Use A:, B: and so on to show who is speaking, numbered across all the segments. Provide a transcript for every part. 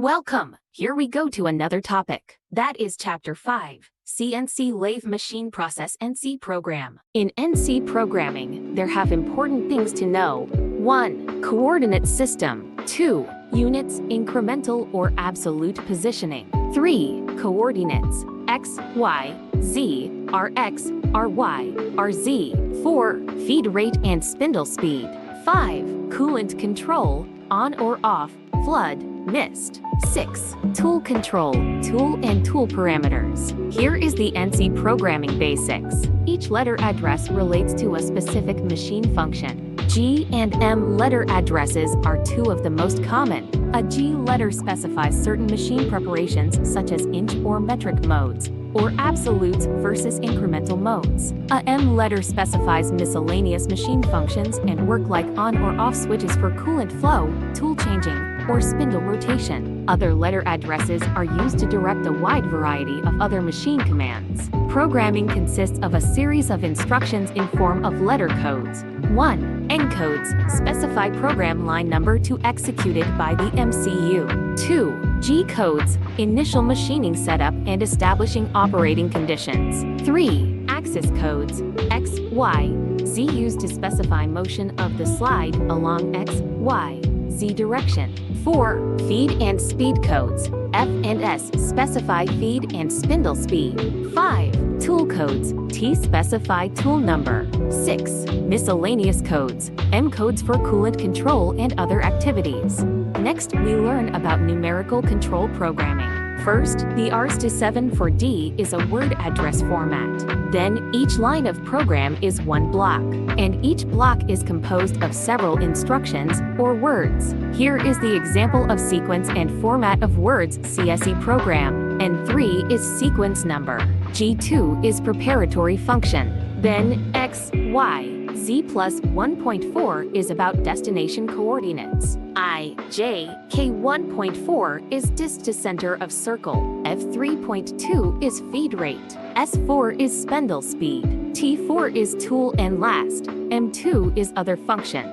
A: Welcome! Here we go to another topic. That is Chapter 5, CNC Lathe Machine Process NC Program. In NC programming, there have important things to know. 1. Coordinate system. 2. Units, incremental or absolute positioning. 3. Coordinates. X, Y, Z, Rx, Ry, Rz. 4. Feed rate and spindle speed. 5. Coolant control, on or off, flood, mist. 6. Tool control, tool and tool parameters. Here is the NC programming basics. Each letter address relates to a specific machine function. G and M letter addresses are two of the most common. A G letter specifies certain machine preparations such as inch or metric modes, or absolutes versus incremental modes. A M letter specifies miscellaneous machine functions and work like on or off switches for coolant flow, tool changing, or spindle rotation. Other letter addresses are used to direct a wide variety of other machine commands. Programming consists of a series of instructions in form of letter codes. 1. Encodes specify program line number to executed by the MCU. 2. G-codes initial machining setup and establishing operating conditions. 3. Axis codes X, Y, Z used to specify motion of the slide along X, Y, Z direction. 4. Feed and speed codes F and S specify feed and spindle speed. 5. Tool codes T specify tool number. 6. Miscellaneous codes M codes for coolant control and other activities. Next, we learn about numerical control programming. First, the R/7 for D is a word address format. Then, each line of program is one block, and each block is composed of several instructions, or words. Here is the example of sequence and format of words CSE program. N3 is sequence number. G2 is preparatory function. Then, X, Y, Z plus 1.4 is about destination coordinates. I, J, K 1.4 is dist to center of circle. F 3.2 is feed rate. S4 is spindle speed. T4 is tool and last. M2 is other function.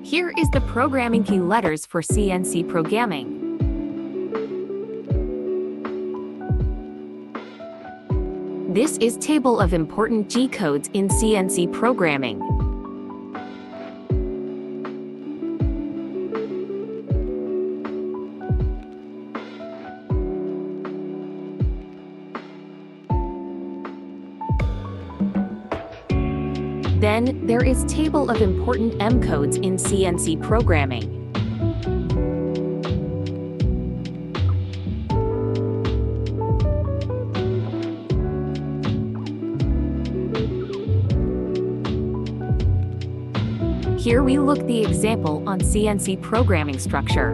A: Here is the programming key letters for CNC programming. This is table of important G codes in CNC programming. Then, there is table of important M codes in CNC programming. Here we look the example on CNC programming structure.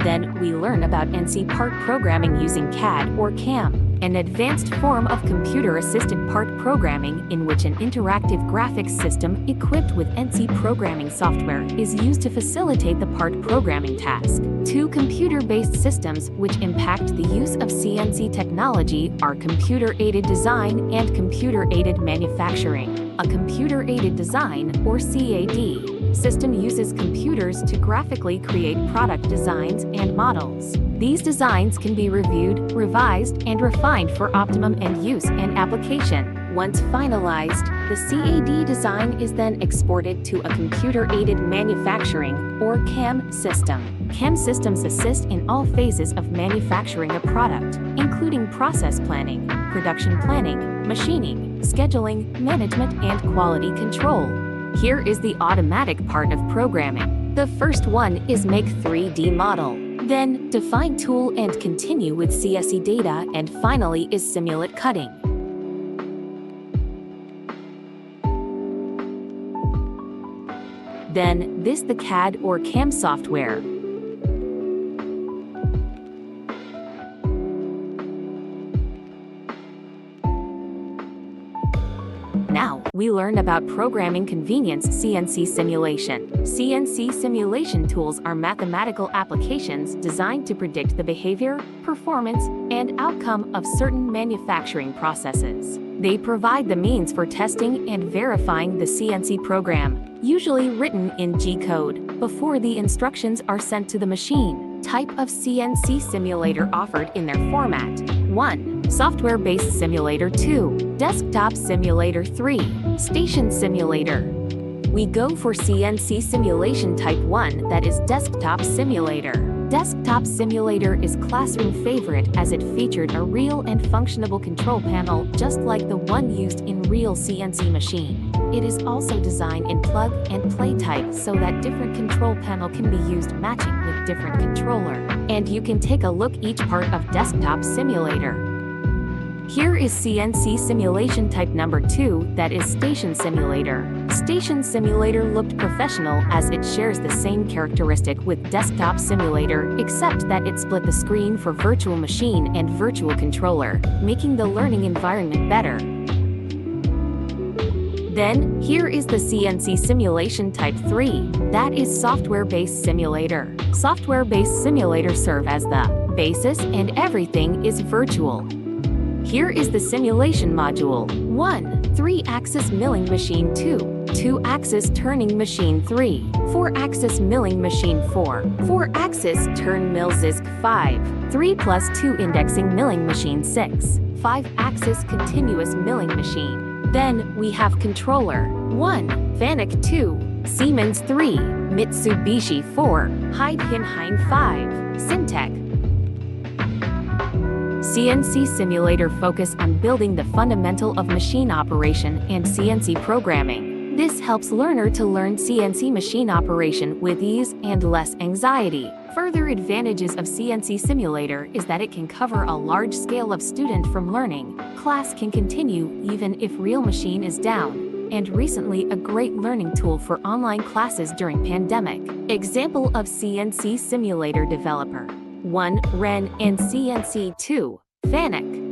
A: Then we learn about NC part programming using CAD or CAM, an advanced form of computer-assisted part programming in which an interactive graphics system equipped with NC programming software is used to facilitate the part programming task. Two computer-based systems which impact the use of CNC technology are computer-aided design and computer-aided manufacturing. A computer-aided design, or CAD, system uses computers to graphically create product designs and models. These designs can be reviewed, revised, and refined for optimum end use and application. Once finalized, the CAD design is then exported to a computer-aided manufacturing, or CAM system. CAM systems assist in all phases of manufacturing a product, including process planning, production planning, machining, scheduling, management, and quality control. Here is the automatic part of programming. The first one is make 3D model. Then, define tool and continue with CSE data, and finally is simulate cutting. Then, this the CAD or CAM software. Now, we learn about programming convenience CNC simulation. CNC simulation tools are mathematical applications designed to predict the behavior, performance, and outcome of certain manufacturing processes. They provide the means for testing and verifying the CNC program, usually written in G-code, before the instructions are sent to the machine. Type of CNC simulator offered in their format: 1. Software-based simulator. 2. Desktop simulator. 3. Station simulator. We go for CNC simulation type 1, that is desktop simulator. Desktop simulator is classroom favorite as it featured a real and functionable control panel just like the one used in real CNC machine. It is also designed in plug-and-play type so that different control panel can be used matching with different controller. And you can take a look each part of desktop simulator. Here is CNC simulation type number 2, that is station simulator. Station simulator looked professional as it shares the same characteristic with desktop simulator, except that it split the screen for virtual machine and virtual controller, making the learning environment better. Then, here is the CNC simulation type 3, that is software-based simulator. Software-based simulator serve as the basis and everything is virtual. Here is the simulation module: 1. 3-axis milling machine. 2. 2-axis turning machine. 3. 4-axis milling machine. 4. 4-axis turn mill ZISC. 5. 3+2 indexing milling machine. 6. 5-axis continuous milling machine. Then, we have controller: 1. Fanuc. 2. Siemens. 3. Mitsubishi. 4. Heidenhain. 5. Syntec. CNC simulator focus on building the fundamental of machine operation and CNC programming. This helps learner to learn CNC machine operation with ease and less anxiety. Further advantages of CNC simulator is that it can cover a large scale of student from learning. Class can continue even if real machine is down. And recently a great learning tool for online classes during pandemic. Example of CNC simulator developer: 1. Ren and CNC. 2. Fanuc.